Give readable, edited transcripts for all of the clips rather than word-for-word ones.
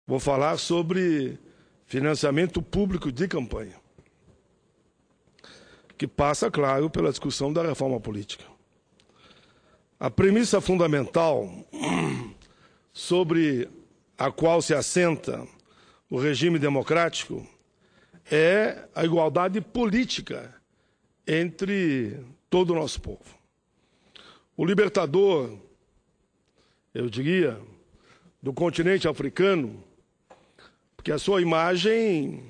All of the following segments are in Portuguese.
vou falar sobre financiamento público de campanha, que passa, claro, pela discussão da reforma política. A premissa fundamental sobre a qual se assenta o regime democrático é a igualdade política entre todo o nosso povo. O libertador, eu diria, do continente africano, porque a sua imagem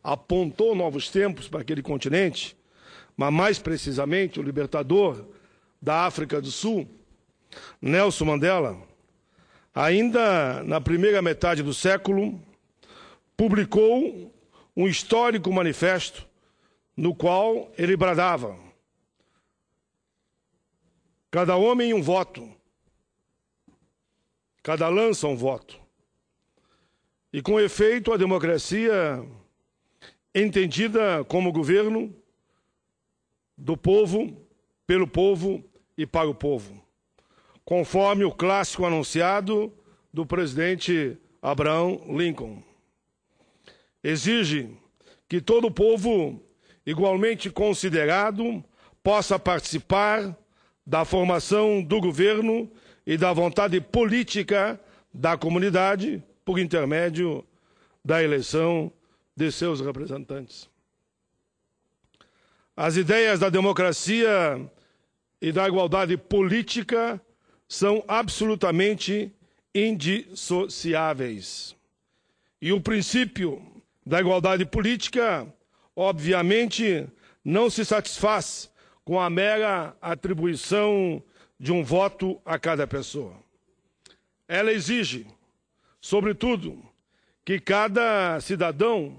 apontou novos tempos para aquele continente, mas mais precisamente o libertador da África do Sul, Nelson Mandela, ainda na primeira metade do século, publicou um histórico manifesto no qual ele bradava: cada homem um voto, cada lança um voto. E, com efeito, a democracia, entendida como governo do povo, pelo povo e para o povo, conforme o clássico anunciado do presidente Abraham Lincoln. Exige que todo o povo, igualmente considerado, possa participar da formação do governo e da vontade política da comunidade por intermédio da eleição de seus representantes. As ideias da democracia e da igualdade política são absolutamente indissociáveis. E o princípio da igualdade política, obviamente, não se satisfaz com a mera atribuição de um voto a cada pessoa. Ela exige, sobretudo, que cada cidadão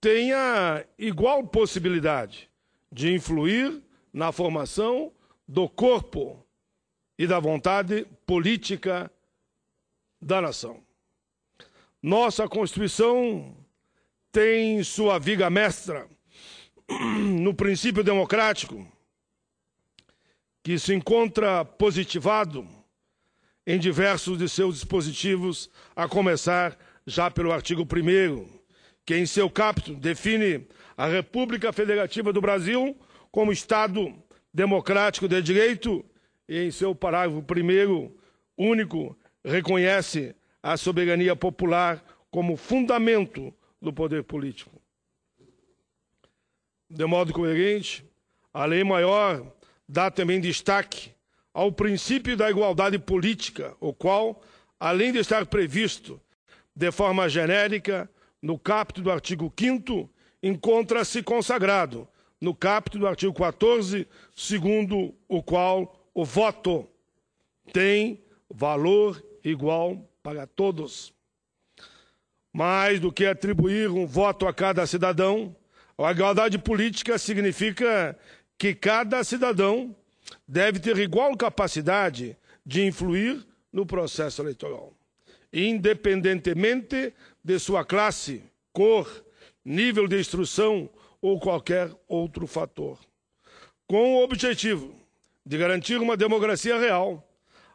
tenha igual possibilidade de influir na formação do corpo e da vontade política da nação. Nossa Constituição tem sua viga mestra no princípio democrático, que se encontra positivado em diversos de seus dispositivos, a começar já pelo artigo 1º, que em seu caput define a República Federativa do Brasil como Estado democrático de direito e, em seu parágrafo 1º, único, reconhece a soberania popular como fundamento do poder político. De modo coerente, a lei maior dá também destaque ao princípio da igualdade política, o qual, além de estar previsto de forma genérica no caput do artigo 5º, encontra-se consagrado no caput do artigo 14, segundo o qual o voto tem valor igual para todos. Mais do que atribuir um voto a cada cidadão, a igualdade política significa que cada cidadão deve ter igual capacidade de influir no processo eleitoral, independentemente de sua classe, cor, nível de instrução ou qualquer outro fator. Com o objetivo de garantir uma democracia real,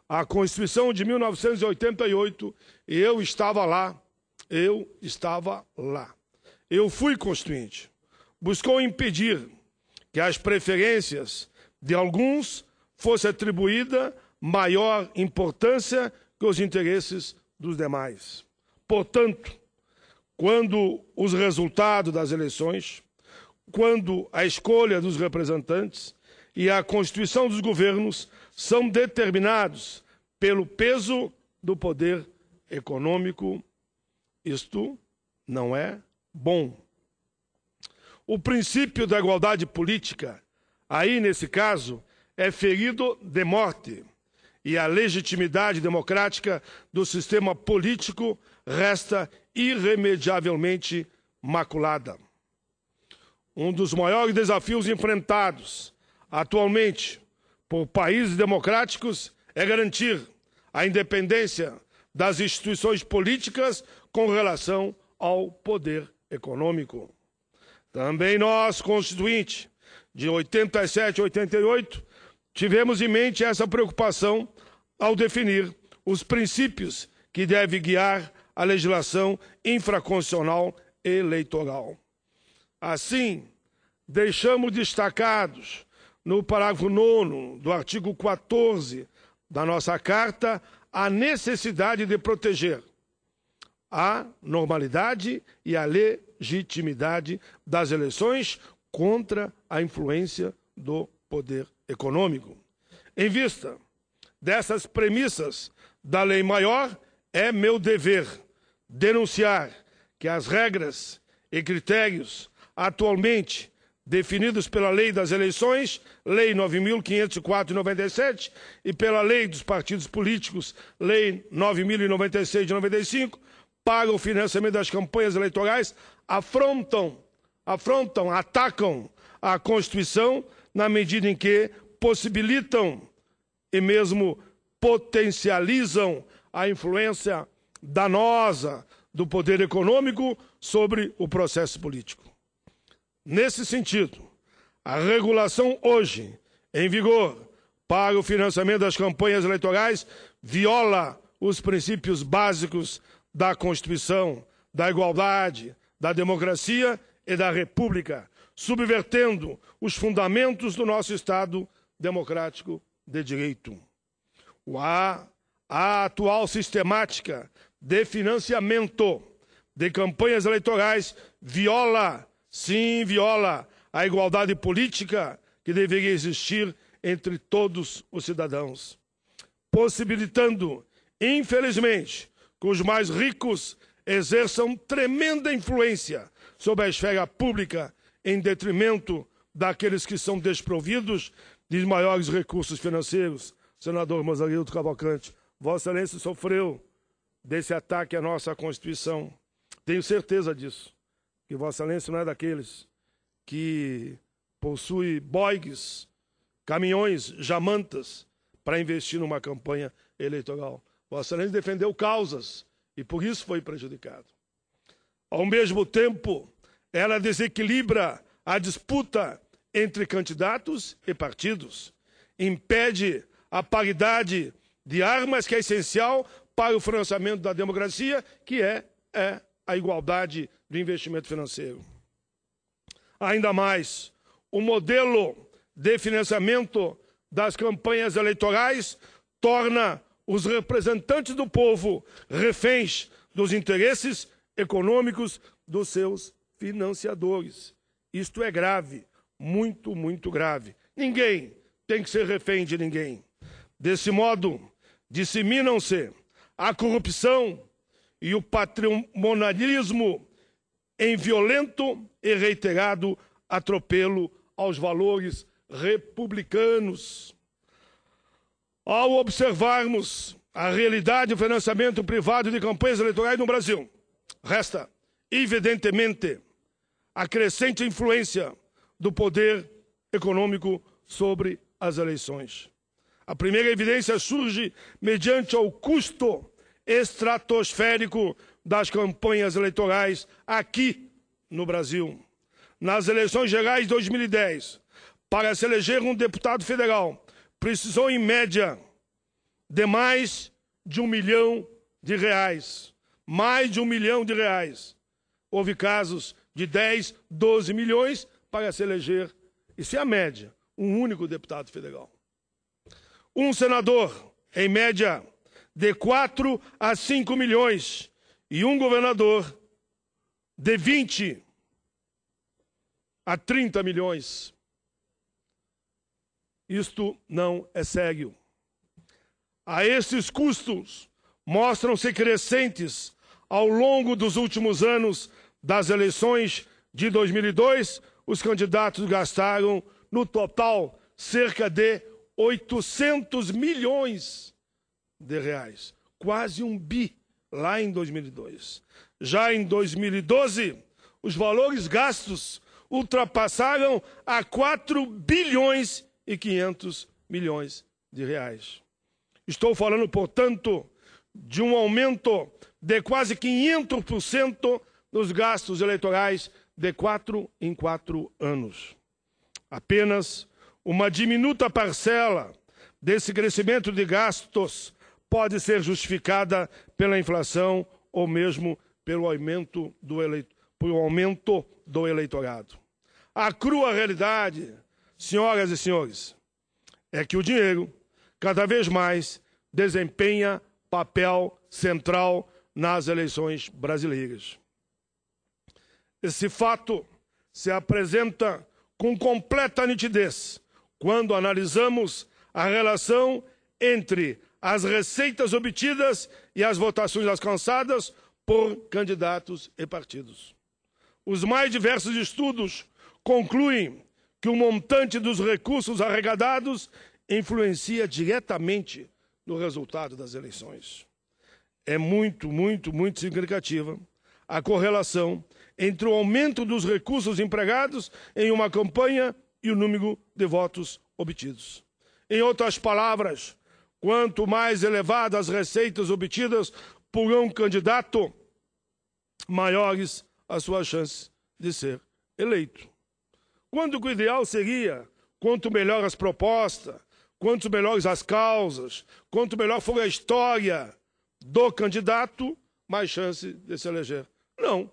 a Constituição de 1988, eu estava lá, eu fui constituinte, buscou impedir que as preferências de alguns fosse atribuída maior importância que os interesses dos demais. Portanto, quando os resultados das eleições, quando a escolha dos representantes e a constituição dos governos são determinados pelo peso do poder econômico, isto não é bom. O princípio da igualdade política, aí nesse caso, é ferido de morte, e a legitimidade democrática do sistema político resta irremediavelmente maculada. Um dos maiores desafios enfrentados atualmente por países democráticos é garantir a independência das instituições políticas com relação ao poder econômico. Também nós, constituinte, de 87 a 88, tivemos em mente essa preocupação ao definir os princípios que devem guiar a legislação infraconstitucional eleitoral. Assim, deixamos destacados no parágrafo 9º do artigo 14 da nossa Carta a necessidade de proteger a normalidade e a legitimidade das eleições contra a influência do poder econômico. Em vista dessas premissas da lei maior, é meu dever denunciar que as regras e critérios atualmente definidos pela Lei das Eleições, Lei 9.504 de 97, e pela Lei dos Partidos Políticos, Lei 9.096 de 95, para o financiamento das campanhas eleitorais, atacam a Constituição na medida em que possibilitam e mesmo potencializam a influência danosa do poder econômico sobre o processo político. Nesse sentido, a regulação hoje em vigor para o financiamento das campanhas eleitorais viola os princípios básicos da Constituição, da igualdade, da democracia e da República, subvertendo os fundamentos do nosso Estado democrático de direito. A atual sistemática de financiamento de campanhas eleitorais viola a igualdade política que deveria existir entre todos os cidadãos, possibilitando, infelizmente, que os mais ricos exerçam tremenda influência sobre a esfera pública em detrimento daqueles que são desprovidos de maiores recursos financeiros. Senador Mozarildo Cavalcante, Vossa Excelência sofreu desse ataque à nossa Constituição. Tenho certeza disso, que Vossa Excelência não é daqueles que possui boigs, caminhões, jamantas para investir numa campanha eleitoral. Vossa Excelência defendeu causas e por isso foi prejudicado. Ao mesmo tempo, ela desequilibra a disputa entre candidatos e partidos, impede a paridade de armas, que é essencial para o financiamento da democracia, que é a igualdade do investimento financeiro. Ainda mais, o modelo de financiamento das campanhas eleitorais torna os representantes do povo reféns dos interesses econômicos dos seus financiadores. Isto é grave, muito, muito grave. Ninguém tem que ser refém de ninguém. Desse modo, disseminam-se a corrupção e o patrimonialismo em violento e reiterado atropelo aos valores republicanos. Ao observarmos a realidade do financiamento privado de campanhas eleitorais no Brasil, resta, evidentemente, a crescente influência do poder econômico sobre as eleições. A primeira evidência surge mediante o custo estratosférico das campanhas eleitorais aqui no Brasil. Nas eleições gerais de 2010, para se eleger um deputado federal, precisou, em média, de mais de R$1 milhão. Mais de R$1 milhão. Houve casos de 10, 12 milhões para se eleger, isso é a média, um único deputado federal. Um senador, em média, de 4 a 5 milhões e um governador de 20 a 30 milhões. Isto não é sério. A esses custos mostram-se crescentes ao longo dos últimos anos das eleições de 2002. Os candidatos gastaram, no total, cerca de 800 milhões de reais. Quase R$1 bi lá em 2002. Já em 2012, os valores gastos ultrapassaram a 4 bilhões e 500 milhões de reais. Estou falando, portanto, de um aumento de quase 500% nos gastos eleitorais de 4 em 4 anos. Apenas uma diminuta parcela desse crescimento de gastos pode ser justificada pela inflação ou mesmo pelo aumento do eleitorado. A crua realidade, senhoras e senhores, é que o dinheiro, cada vez mais, desempenha papel central nas eleições brasileiras. Esse fato se apresenta com completa nitidez quando analisamos a relação entre as receitas obtidas e as votações alcançadas por candidatos e partidos. Os mais diversos estudos concluem que o montante dos recursos arrecadados influencia diretamente no resultado das eleições. É muito significativa a correlação entre o aumento dos recursos empregados em uma campanha e o número de votos obtidos. Em outras palavras, quanto mais elevadas as receitas obtidas por um candidato, maiores as suas chances de ser eleito. Quando o ideal seria, quanto melhor as propostas, quanto melhores as causas, quanto melhor for a história do candidato, mais chance de se eleger. Não.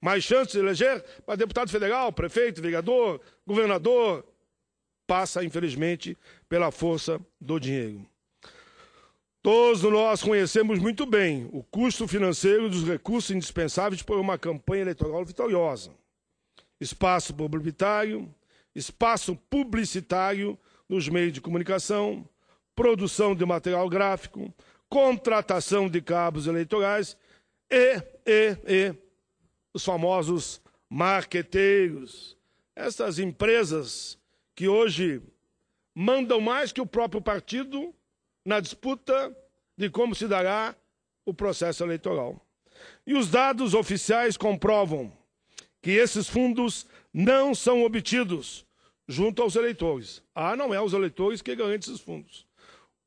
Mais chance de se eleger para deputado federal, prefeito, vereador, governador, passa, infelizmente, pela força do dinheiro. Todos nós conhecemos muito bem o custo financeiro dos recursos indispensáveis para uma campanha eleitoral vitoriosa. Espaço publicitário nos meios de comunicação, produção de material gráfico, contratação de cabos eleitorais e os famosos marqueteiros. Essas empresas que hoje mandam mais que o próprio partido na disputa de como se dará o processo eleitoral. E os dados oficiais comprovam que esses fundos não são obtidos junto aos eleitores. Não é os eleitores que garantem esses fundos.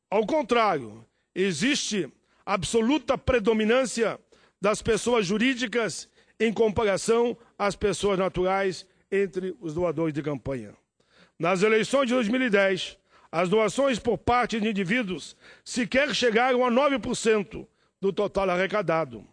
Ao contrário, existe absoluta predominância das pessoas jurídicas em comparação às pessoas naturais entre os doadores de campanha. Nas eleições de 2010, as doações por parte de indivíduos sequer chegaram a 9% do total arrecadado,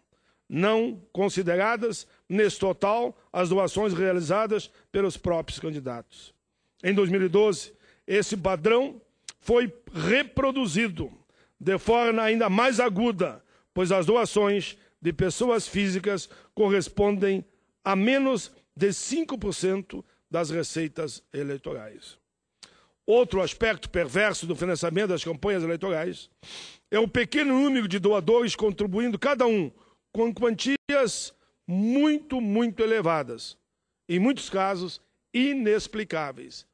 não consideradas, nesse total, as doações realizadas pelos próprios candidatos. Em 2012, esse padrão foi reproduzido de forma ainda mais aguda, pois as doações de pessoas físicas correspondem a menos de 5% das receitas eleitorais. Outro aspecto perverso do financiamento das campanhas eleitorais é o pequeno número de doadores contribuindo cada um com quantias muito elevadas, em muitos casos inexplicáveis.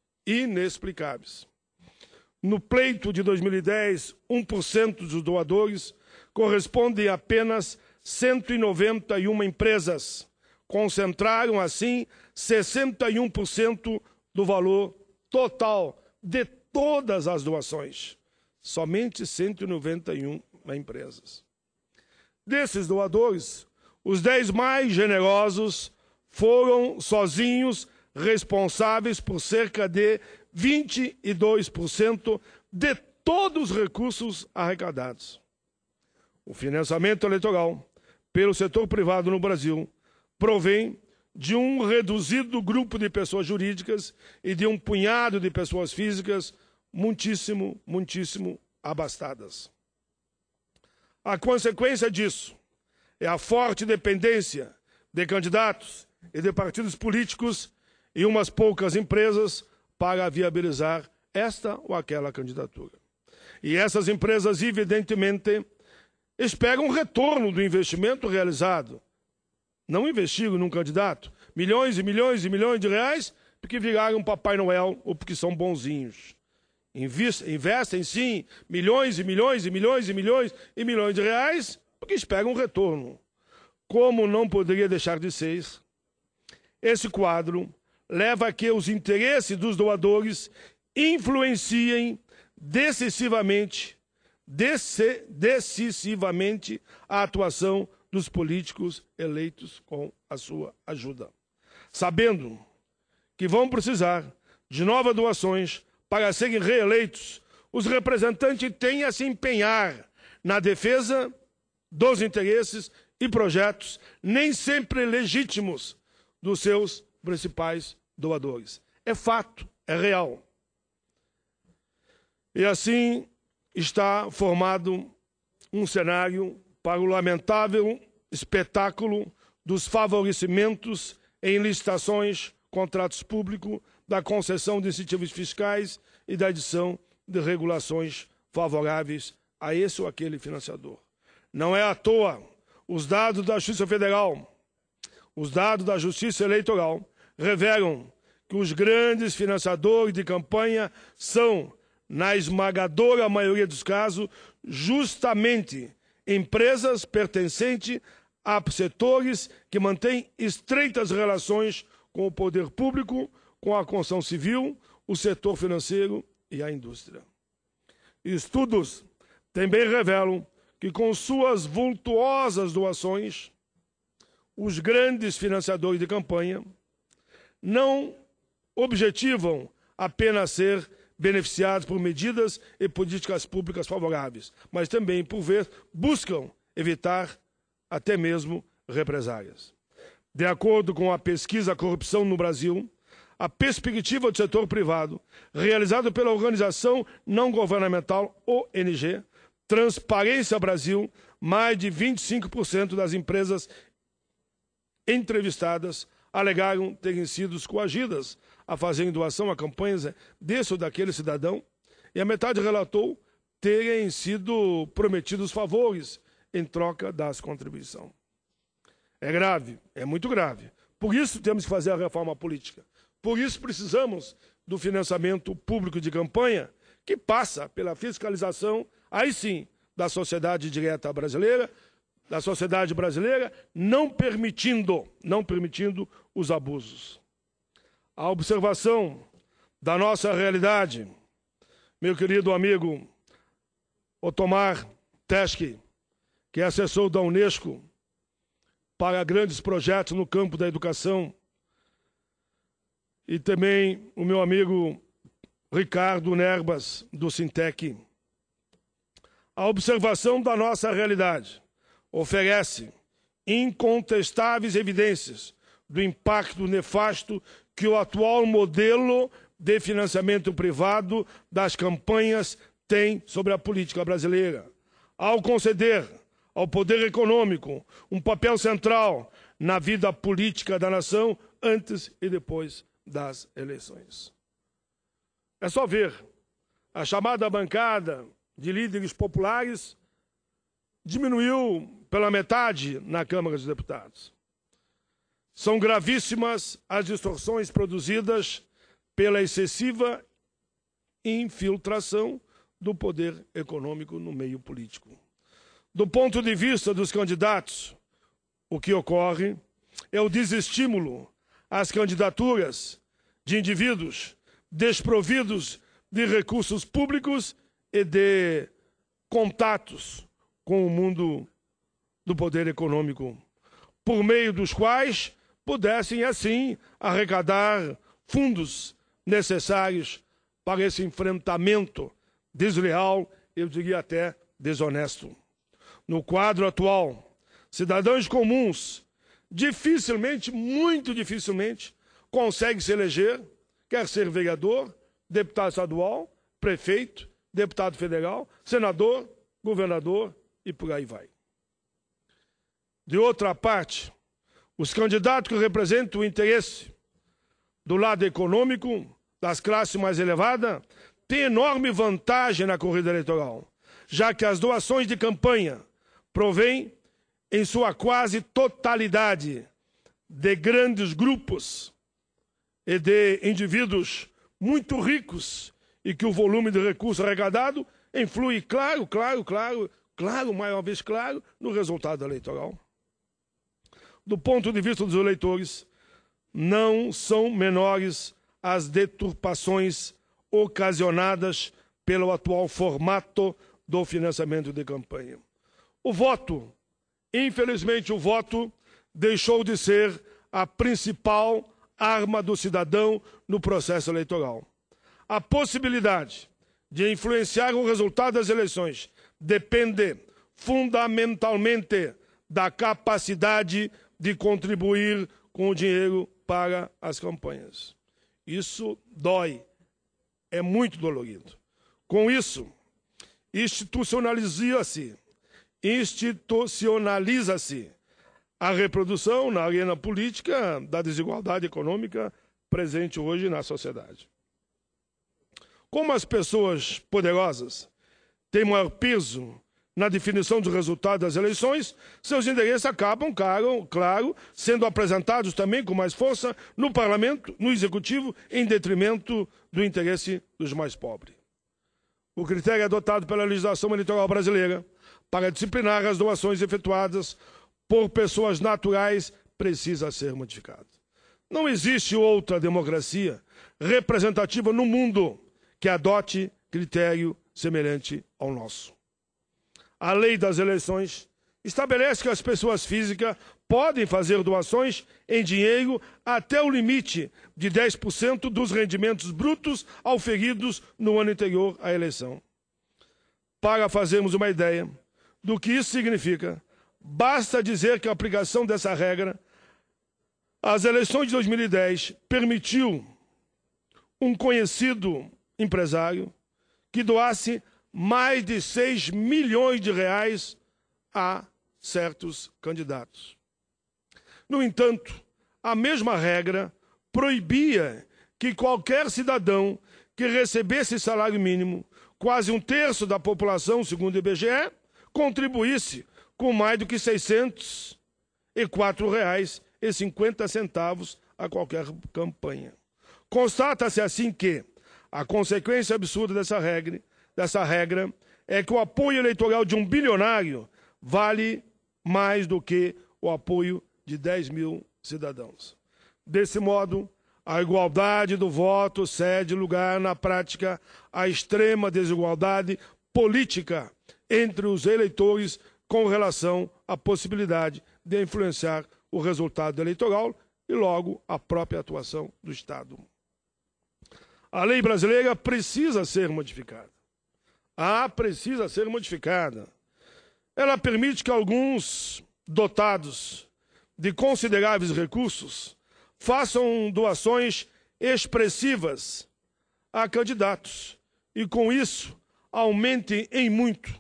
No pleito de 2010, 1% dos doadores correspondem a apenas 191 empresas. Concentraram, assim, 61% do valor total de todas as doações. Somente 191 empresas. Desses doadores, os 10 mais generosos foram sozinhos responsáveis por cerca de 22% de todos os recursos arrecadados. O financiamento eleitoral pelo setor privado no Brasil provém de um reduzido grupo de pessoas jurídicas e de um punhado de pessoas físicas muitíssimo abastadas. A consequência disso é a forte dependência de candidatos e de partidos políticos e umas poucas empresas para viabilizar esta ou aquela candidatura. E essas empresas, evidentemente, esperam um retorno do investimento realizado. Não investiram num candidato milhões e milhões de reais porque viraram Papai Noel ou porque são bonzinhos. Investem, sim, milhões de reais porque esperam um retorno. Como não poderia deixar de ser, esse quadro leva a que os interesses dos doadores influenciem decisivamente a atuação dos políticos eleitos com a sua ajuda. Sabendo que vão precisar de novas doações para serem reeleitos, os representantes têm a se empenhar na defesa dos interesses e projetos, nem sempre legítimos, dos seus principais doadores. É fato, é real. E assim está formado um cenário para o lamentável espetáculo dos favorecimentos em licitações, contratos públicos, da concessão de incentivos fiscais e da edição de regulações favoráveis a esse ou aquele financiador. Não é à toa os dados da Justiça Federal, os dados da Justiça Eleitoral, revelam que os grandes financiadores de campanha são, na esmagadora maioria dos casos, justamente empresas pertencentes a setores que mantêm estreitas relações com o poder público, com a construção civil, o setor financeiro e a indústria. Estudos também revelam que, com suas vultuosas doações, os grandes financiadores de campanha não objetivam apenas ser beneficiados por medidas e políticas públicas favoráveis, mas também, por vezes, buscam evitar até mesmo represálias. De acordo com a pesquisa Corrupção no Brasil, a perspectiva do setor privado, realizada pela organização não governamental ONG, Transparência Brasil, mais de 25% das empresas entrevistadas alegaram terem sido coagidas a fazerem doação a campanhas desse ou daquele cidadão, e a metade relatou terem sido prometidos favores em troca das contribuições. É grave, é muito grave. Por isso temos que fazer a reforma política. Por isso precisamos do financiamento público de campanha, que passa pela fiscalização, aí sim, da sociedade direta brasileira, da sociedade brasileira, não permitindo os abusos. A observação da nossa realidade, meu querido amigo Otomar Teschke, que é assessor da Unesco para grandes projetos no campo da educação, e também o meu amigo Ricardo Nerbas, do Sintec. A observação da nossa realidade oferece incontestáveis evidências do impacto nefasto que o atual modelo de financiamento privado das campanhas tem sobre a política brasileira, ao conceder ao poder econômico um papel central na vida política da nação antes e depois das eleições. É só ver a chamada bancada de líderes populares diminuiu pela metade na Câmara dos Deputados. São gravíssimas as distorções produzidas pela excessiva infiltração do poder econômico no meio político. Do ponto de vista dos candidatos, o que ocorre é o desestímulo às candidaturas de indivíduos desprovidos de recursos públicos e de contatos com o mundo do poder econômico, por meio dos quais pudessem, assim, arrecadar fundos necessários para esse enfrentamento desleal, eu diria até desonesto. No quadro atual, cidadãos comuns dificilmente, muito dificilmente, conseguem se eleger, quer ser vereador, deputado estadual, prefeito, deputado federal, senador, governador e por aí vai. De outra parte, os candidatos que representam o interesse do lado econômico das classes mais elevadas têm enorme vantagem na corrida eleitoral, já que as doações de campanha provêm, em sua quase totalidade, de grandes grupos e de indivíduos muito ricos e que o volume de recursos arrecadado influi, claro, mais uma vez claro, no resultado eleitoral. Do ponto de vista dos eleitores, não são menores as deturpações ocasionadas pelo atual formato do financiamento de campanha. O voto, infelizmente o voto, deixou de ser a principal arma do cidadão no processo eleitoral. A possibilidade de influenciar o resultado das eleições depende fundamentalmente da capacidade de contribuir com o dinheiro para as campanhas. Isso dói, é muito dolorido. Com isso, institucionaliza-se a reprodução na arena política da desigualdade econômica presente hoje na sociedade. Como as pessoas poderosas têm maior peso na definição dos resultados das eleições, seus interesses acabam, claro, sendo apresentados também com mais força no parlamento, no executivo, em detrimento do interesse dos mais pobres. O critério adotado pela legislação eleitoral brasileira para disciplinar as doações efetuadas por pessoas naturais precisa ser modificado. Não existe outra democracia representativa no mundo que adote critério semelhante ao nosso. A lei das eleições estabelece que as pessoas físicas podem fazer doações em dinheiro até o limite de 10% dos rendimentos brutos auferidos no ano anterior à eleição. Para fazermos uma ideia do que isso significa, basta dizer que a aplicação dessa regra às eleições de 2010 permitiu um conhecido empresário que doasse mais de 6 milhões de reais a certos candidatos. No entanto, a mesma regra proibia que qualquer cidadão que recebesse salário mínimo, quase um terço da população, segundo o IBGE, contribuísse com mais do que R$ 604,50 a qualquer campanha. Constata-se assim que a consequência absurda dessa regra é que o apoio eleitoral de um bilionário vale mais do que o apoio de 10 mil cidadãos. Desse modo, a igualdade do voto cede lugar na prática à extrema desigualdade política entre os eleitores com relação à possibilidade de influenciar o resultado eleitoral e, logo, a própria atuação do Estado. A lei brasileira precisa ser modificada. Precisa ser modificada. Ela permite que alguns dotados de consideráveis recursos façam doações expressivas a candidatos e, com isso, aumentem em muito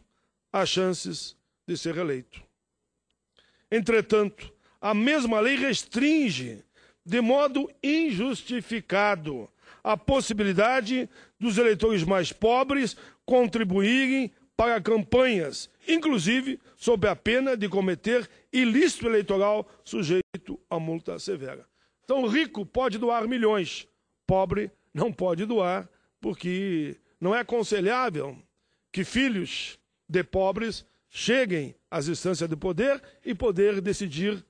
as chances de ser eleito. Entretanto, a mesma lei restringe, de modo injustificado, a possibilidade dos eleitores mais pobres contribuírem para campanhas, inclusive sob a pena de cometer ilícito eleitoral sujeito a multa severa. Então, rico pode doar milhões, pobre não pode doar, porque não é aconselhável que filhos de pobres cheguem às instâncias de poder e poder decidir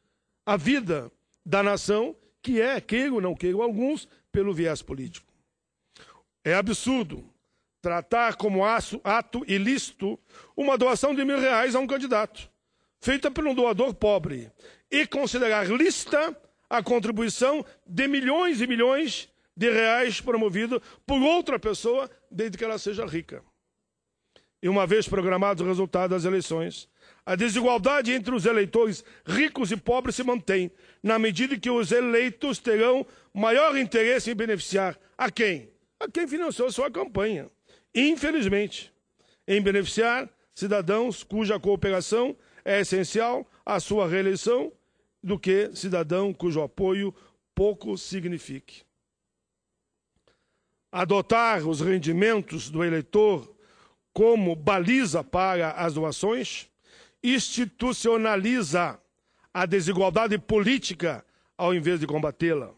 a vida da nação, que é, queiram ou não queiram alguns, pelo viés político. É absurdo tratar como ato ilícito uma doação de R$1.000 a um candidato, feita por um doador pobre, e considerar lícita a contribuição de milhões e milhões de reais promovida por outra pessoa, desde que ela seja rica. E uma vez programados os resultados das eleições, a desigualdade entre os eleitores ricos e pobres se mantém, na medida que os eleitos terão maior interesse em beneficiar a quem? A quem financiou sua campanha. Infelizmente, em beneficiar cidadãos cuja cooperação é essencial à sua reeleição, do que cidadão cujo apoio pouco signifique. Adotar os rendimentos do eleitor como baliza para as doações institucionaliza a desigualdade política ao invés de combatê-la.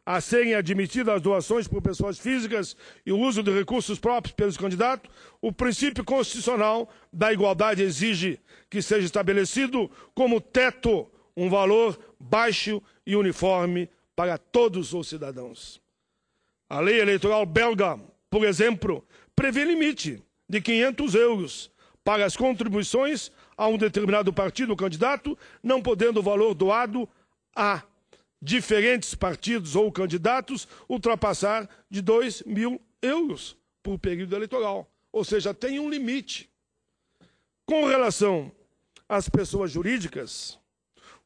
A serem admitidas as doações por pessoas físicas e o uso de recursos próprios pelos candidatos, o princípio constitucional da igualdade exige que seja estabelecido como teto um valor baixo e uniforme para todos os cidadãos. A lei eleitoral belga, por exemplo, prevê limite de €500 para as contribuições a um determinado partido ou candidato, não podendo o valor doado a diferentes partidos ou candidatos ultrapassar de €2.000 por período eleitoral. Ou seja, tem um limite. Com relação as pessoas jurídicas,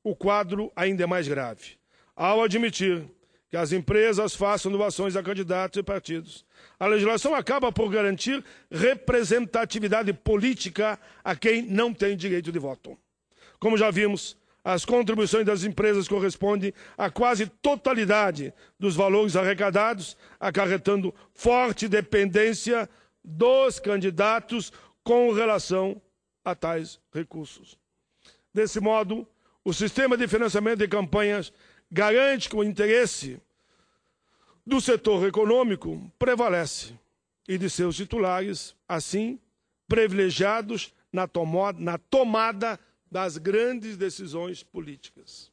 o quadro ainda é mais grave. Ao admitir que as empresas façam doações a candidatos e partidos, a legislação acaba por garantir representatividade política a quem não tem direito de voto. Como já vimos, as contribuições das empresas correspondem à quase totalidade dos valores arrecadados, acarretando forte dependência dos candidatos com relação a tais recursos. Desse modo, o sistema de financiamento de campanhas garante que o interesse do setor econômico prevalece e de seus titulares, assim, privilegiados na tomada das grandes decisões políticas.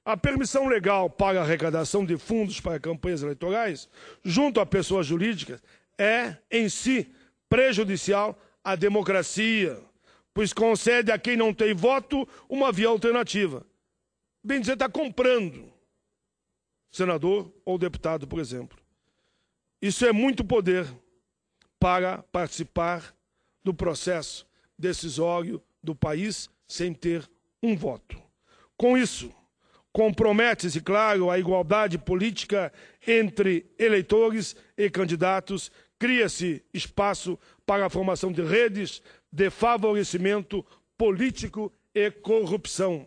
A permissão legal para a arrecadação de fundos para campanhas eleitorais, junto a pessoas jurídicas, é, em si, prejudicial à democracia, pois concede a quem não tem voto uma via alternativa. Bem dizer, está comprando senador ou deputado, por exemplo. Isso é muito poder para participar do processo decisório do país sem ter um voto. Com isso, compromete-se, claro, a igualdade política entre eleitores e candidatos, cria-se espaço para a formação de redes de favorecimento político e corrupção.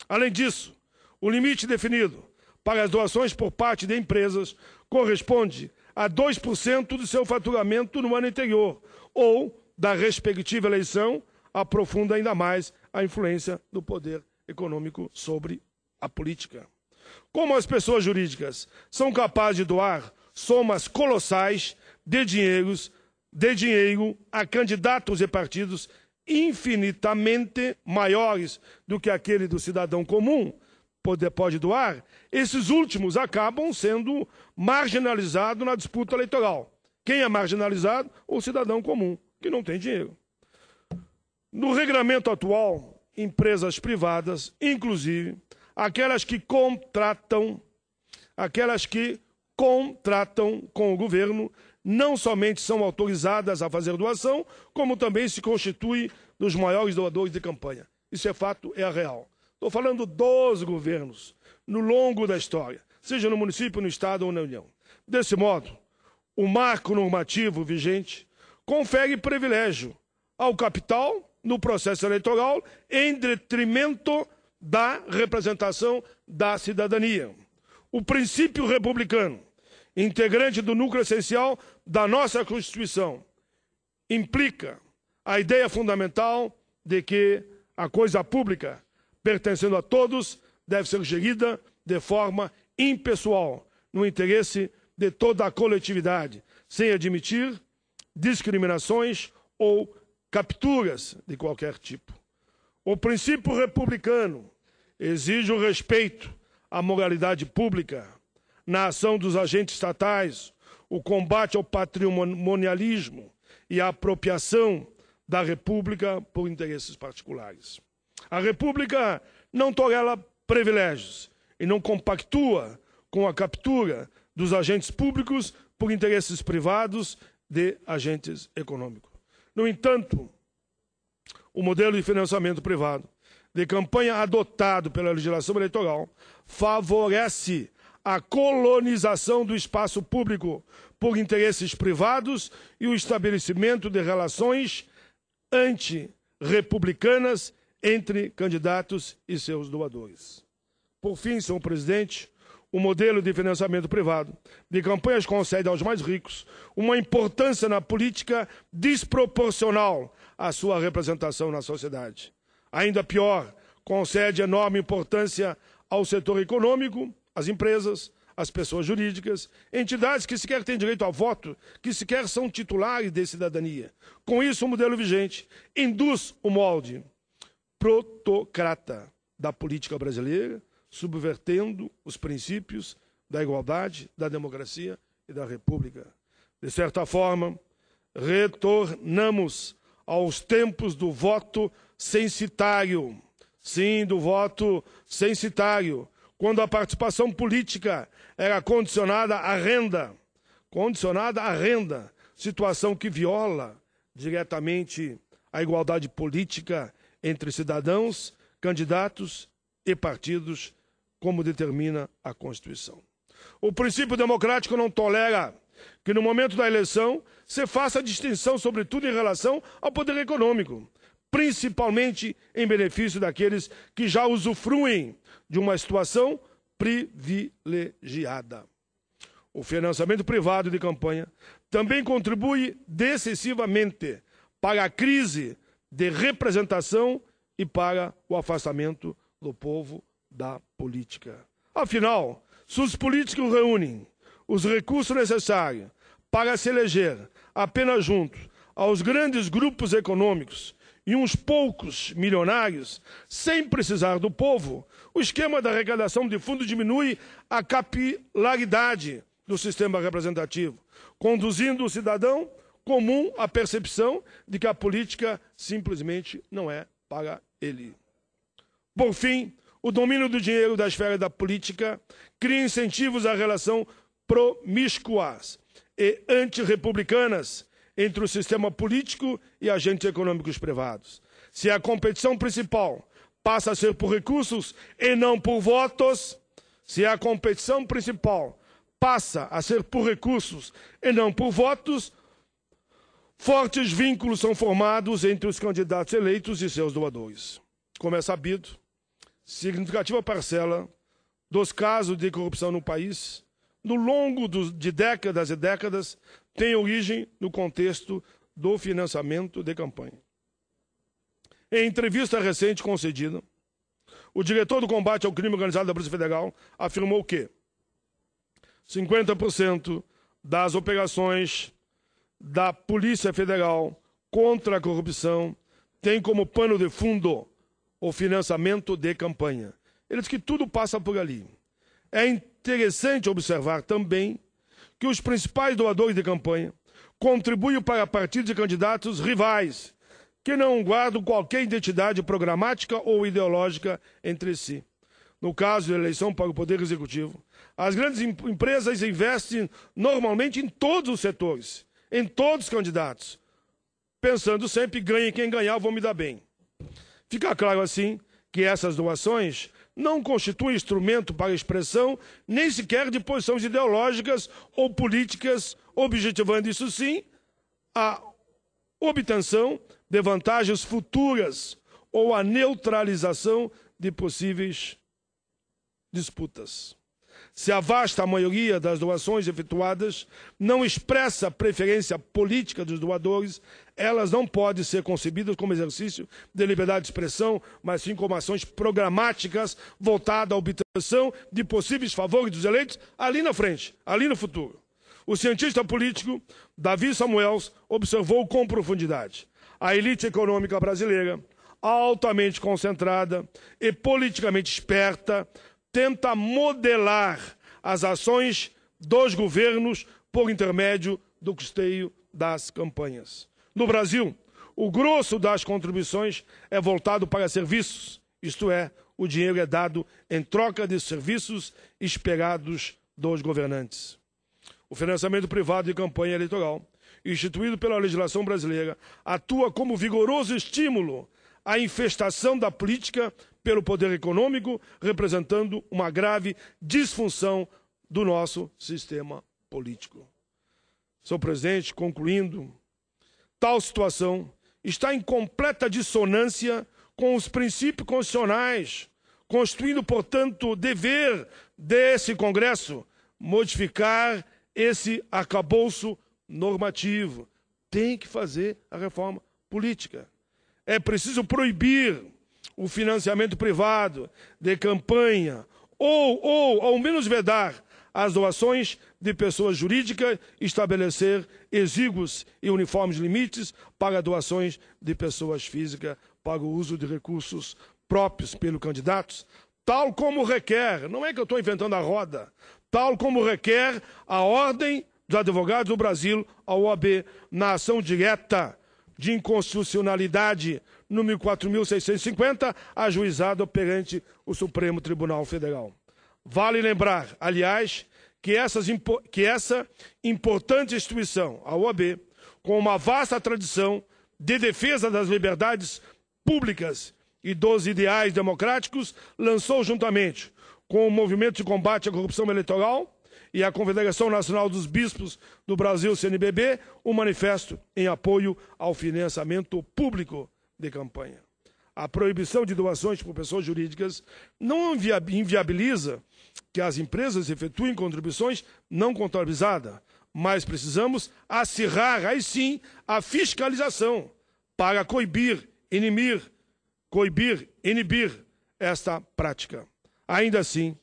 Além disso, o limite definido para as doações por parte de empresas corresponde a 2% do seu faturamento no ano anterior, ou da respectiva eleição, aprofunda ainda mais a influência do poder econômico sobre a política. Como as pessoas jurídicas são capazes de doar somas colossais de dinheiro a candidatos e partidos infinitamente maiores do que aquele do cidadão comum pode doar, esses últimos acabam sendo marginalizados na disputa eleitoral. Quem é marginalizado? O cidadão comum, que não tem dinheiro. No regramento atual, empresas privadas, inclusive aquelas que contratam com o governo, não somente são autorizadas a fazer doação, como também se constituem dos maiores doadores de campanha. Isso é fato, é a real. Estou falando dos governos, no longo da história, seja no município, no Estado ou na União. Desse modo, o marco normativo vigente confere privilégio ao capital no processo eleitoral em detrimento da representação da cidadania. O princípio republicano, integrante do núcleo essencial da nossa Constituição, implica a ideia fundamental de que a coisa pública, pertencendo a todos, deve ser gerida de forma impessoal, no interesse de toda a coletividade, sem admitir discriminações ou capturas de qualquer tipo. O princípio republicano exige o respeito à moralidade pública, na ação dos agentes estatais, o combate ao patrimonialismo e a apropriação da República por interesses particulares. A República não tolera privilégios e não compactua com a captura dos agentes públicos por interesses privados de agentes econômicos. No entanto, o modelo de financiamento privado de campanha adotado pela legislação eleitoral favorece a colonização do espaço público por interesses privados e o estabelecimento de relações antirrepublicanas entre candidatos e seus doadores. Por fim, senhor presidente, o modelo de financiamento privado de campanhas concede aos mais ricos uma importância na política desproporcional à sua representação na sociedade. Ainda pior, concede enorme importância ao setor econômico, às empresas, às pessoas jurídicas, entidades que sequer têm direito a voto, que sequer são titulares de cidadania. Com isso, o modelo vigente induz o molde protocrata da política brasileira, subvertendo os princípios da igualdade, da democracia e da república. De certa forma, retornamos aos tempos do voto censitário. Sim, do voto censitário, quando a participação política era condicionada à renda, situação que viola diretamente a igualdade política entre cidadãos, candidatos e partidos, como determina a Constituição. O princípio democrático não tolera que, no momento da eleição, se faça distinção, sobretudo em relação ao poder econômico, principalmente em benefício daqueles que já usufruem de uma situação privilegiada. O financiamento privado de campanha também contribui decisivamente para a crise de representação e para o afastamento do povo da política. Afinal, se os políticos reúnem os recursos necessários para se eleger apenas junto aos grandes grupos econômicos e uns poucos milionários, sem precisar do povo, o esquema da arrecadação de fundo diminui a capilaridade do sistema representativo, conduzindo o cidadão comum à percepção de que a política simplesmente não é para ele. Por fim, o domínio do dinheiro da esfera da política cria incentivos à relação promíscuas e antirrepublicanas entre o sistema político e agentes econômicos privados. Se a competição principal passa a ser por recursos e não por votos, se a competição principal passa a ser por recursos e não por votos, fortes vínculos são formados entre os candidatos eleitos e seus doadores. Como é sabido, significativa parcela dos casos de corrupção no país, no longo de décadas e décadas, tem origem no contexto do financiamento de campanha. Em entrevista recente concedida, o diretor do combate ao crime organizado da Polícia Federal afirmou que 50% das operações da Polícia Federal contra a corrupção tem como pano de fundo o financiamento de campanha. Ele diz que tudo passa por ali. É interessante observar também que os principais doadores de campanha contribuem para partidos e candidatos rivais, que não guardam qualquer identidade programática ou ideológica entre si. No caso de eleição para o Poder Executivo, as grandes empresas investem normalmente em todos os setores, em todos os candidatos, pensando sempre, ganhe quem ganhar, vou me dar bem. Fica claro, assim, que essas doações não constituem instrumento para expressão nem sequer de posições ideológicas ou políticas, objetivando, isso sim, a obtenção de vantagens futuras ou a neutralização de possíveis disputas. Se a vasta maioria das doações efetuadas não expressa a preferência política dos doadores, elas não podem ser concebidas como exercício de liberdade de expressão, mas sim como ações programáticas voltadas à obtenção de possíveis favores dos eleitos ali na frente, ali no futuro. O cientista político Davi Samuels observou com profundidade: a elite econômica brasileira, altamente concentrada e politicamente esperta, tenta modelar as ações dos governos por intermédio do custeio das campanhas. No Brasil, o grosso das contribuições é voltado para serviços, isto é, o dinheiro é dado em troca de serviços esperados dos governantes. O financiamento privado de campanha eleitoral, instituído pela legislação brasileira, atua como vigoroso estímulo à infestação da política pelo poder econômico, representando uma grave disfunção do nosso sistema político. Senhor presidente, concluindo, tal situação está em completa dissonância com os princípios constitucionais, constituindo, portanto, dever desse Congresso modificar esse arcabouço normativo. Tem que fazer a reforma política. É preciso proibir o financiamento privado de campanha ou ao menos vedar as doações de pessoas jurídicas, estabelecer exíguos e uniformes limites para doações de pessoas físicas para o uso de recursos próprios pelos candidatos, tal como requer, não é que eu estou inventando a roda, tal como requer a Ordem dos Advogados do Brasil, a OAB, na ação direta de inconstitucionalidade número 4.650, ajuizado perante o Supremo Tribunal Federal. Vale lembrar, aliás, que essa importante instituição, a OAB, com uma vasta tradição de defesa das liberdades públicas e dos ideais democráticos, lançou juntamente com o Movimento de Combate à Corrupção Eleitoral e a Confederação Nacional dos Bispos do Brasil, CNBB, um manifesto em apoio ao financiamento público de campanha. A proibição de doações por pessoas jurídicas não inviabiliza que as empresas efetuem contribuições não contabilizadas, mas precisamos acirrar, aí sim, a fiscalização para coibir, inibir esta prática. Ainda assim,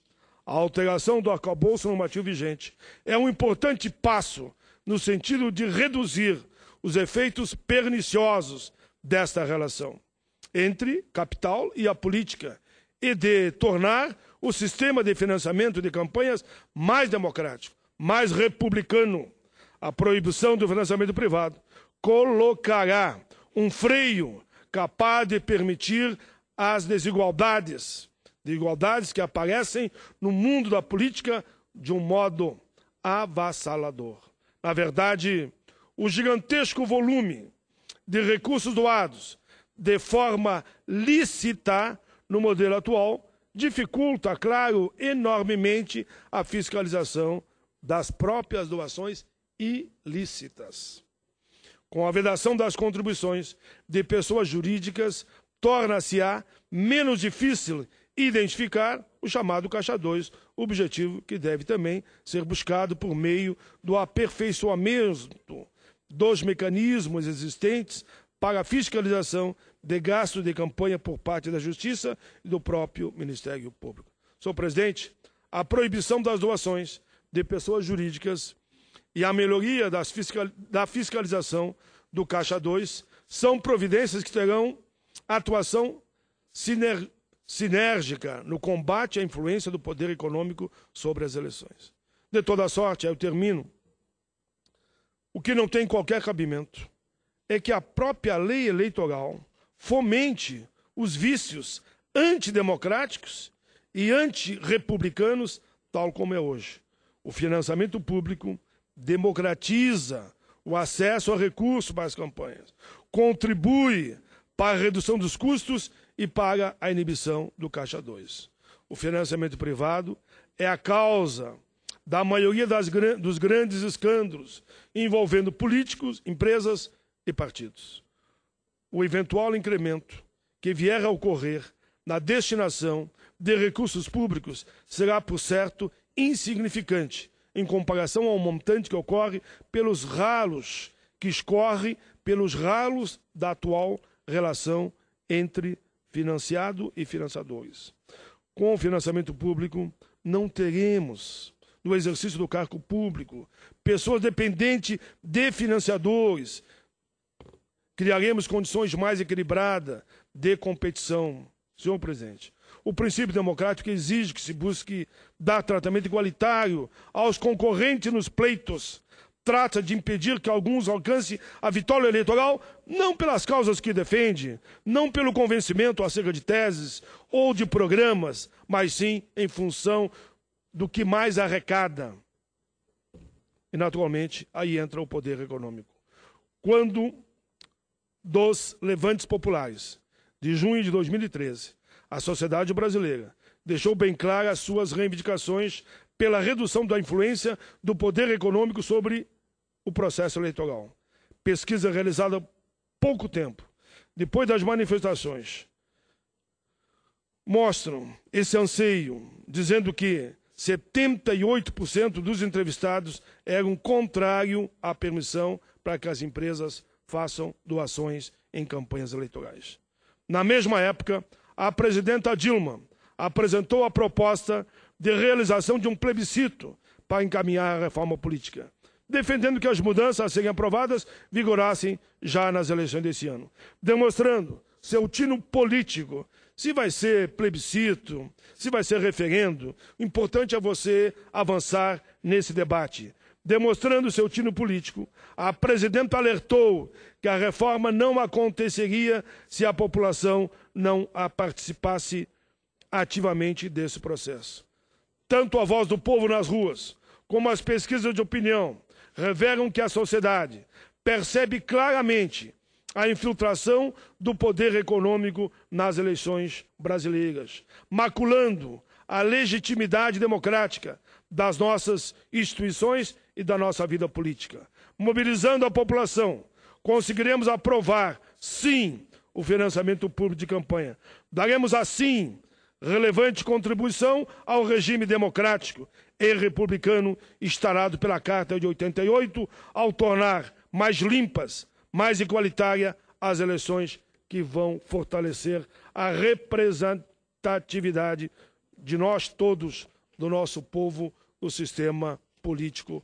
a alteração do arcabouço normativo vigente é um importante passo no sentido de reduzir os efeitos perniciosos desta relação entre capital e a política e de tornar o sistema de financiamento de campanhas mais democrático, mais republicano. A proibição do financiamento privado colocará um freio capaz de permitir as desigualdades que aparecem no mundo da política de um modo avassalador. Na verdade, o gigantesco volume de recursos doados de forma lícita no modelo atual dificulta, claro, enormemente a fiscalização das próprias doações ilícitas. Com a vedação das contribuições de pessoas jurídicas, torna-se-á menos difícil identificar o chamado Caixa 2, objetivo que deve também ser buscado por meio do aperfeiçoamento dos mecanismos existentes para a fiscalização de gastos de campanha por parte da Justiça e do próprio Ministério Público. Senhor presidente, a proibição das doações de pessoas jurídicas e a melhoria da fiscalização do Caixa 2 são providências que terão atuação sinérgica no combate à influência do poder econômico sobre as eleições. De toda sorte, aí eu termino, o que não tem qualquer cabimento é que a própria lei eleitoral fomente os vícios antidemocráticos e antirrepublicanos, tal como é hoje. O financiamento público democratiza o acesso a recursos para as campanhas, contribui para a redução dos custos e para a inibição do Caixa 2. O financiamento privado é a causa da maioria dos grandes escândalos envolvendo políticos, empresas e partidos. O eventual incremento que vier a ocorrer na destinação de recursos públicos será, por certo, insignificante em comparação ao montante que ocorre pelos ralos, que escorre pelos ralos da atual relação entre financiado e financiadores. Com o financiamento público, não teremos, no exercício do cargo público, pessoas dependentes de financiadores. Criaremos condições mais equilibradas de competição. Senhor presidente, o princípio democrático exige que se busque dar tratamento igualitário aos concorrentes nos pleitos. Trata de impedir que alguns alcancem a vitória eleitoral não pelas causas que defende, não pelo convencimento acerca de teses ou de programas, mas sim em função do que mais arrecada. E, naturalmente, aí entra o poder econômico. Quando dos levantes populares de junho de 2013, a sociedade brasileira deixou bem claras as suas reivindicações pela redução da influência do poder econômico sobre o processo eleitoral. Pesquisa realizada há pouco tempo, depois das manifestações, mostram esse anseio, dizendo que 78% dos entrevistados eram contrários à permissão para que as empresas façam doações em campanhas eleitorais. Na mesma época, a presidenta Dilma apresentou a proposta de realização de um plebiscito para encaminhar a reforma política, defendendo que as mudanças a serem aprovadas vigorassem já nas eleições desse ano, demonstrando seu tino político. Se vai ser plebiscito, se vai ser referendo, o importante é você avançar nesse debate. Demonstrando seu tino político, a presidenta alertou que a reforma não aconteceria se a população não participasse ativamente desse processo. Tanto a voz do povo nas ruas, como as pesquisas de opinião, revelam que a sociedade percebe claramente a infiltração do poder econômico nas eleições brasileiras, maculando a legitimidade democrática das nossas instituições e da nossa vida política. Mobilizando a população, conseguiremos aprovar, sim, o financiamento público de campanha. Daremos, assim, relevante contribuição ao regime democrático e republicano instaurado pela Carta de 88, ao tornar mais limpas, mais igualitária as eleições que vão fortalecer a representatividade de nós todos, do nosso povo, no sistema político